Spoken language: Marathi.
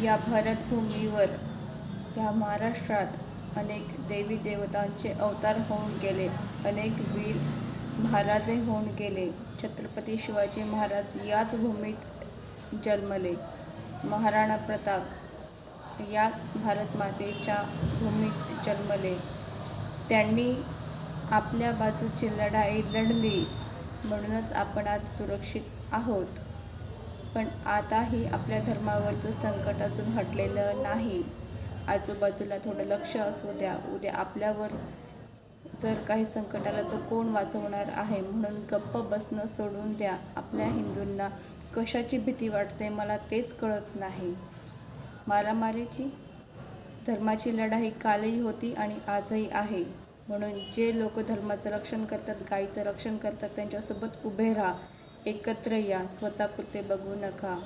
या भारतभूमीवर, या महाराष्ट्रात अनेक देवी देवतांचे अवतार होऊन गेले, अनेक वीर महाराजे होऊन गेले. छत्रपती शिवाजी महाराज याच भूमीत जन्मले. महाराणा प्रताप याच भारतमातेच्या भूमीत जन्मले. त्यांनी आपल्या बाजूची लढाई लढली म्हणूनच आपण आज सुरक्षित आहोत. पण आताही आपल्या धर्मावरचं संकट अजून हटलेलं नाही. आजूबाजूला थोडं लक्ष असू द्या. उद्या आपल्यावर जर काही संकट आलं तर कोण वाचवणार आहे, म्हणून गप्प बसणं सोडून द्या. आपल्या हिंदूंना कशाची भीती वाटते मला तेच कळत नाही. मारामारीची? धर्माची लढाई कालही होती आणि आजही आहे. म्हणून जे लोक धर्माचं रक्षण करतात, गायीचं रक्षण करतात, त्यांच्यासोबत उभे राहा. एकत्र या. स्वतःपुरते बघू नका.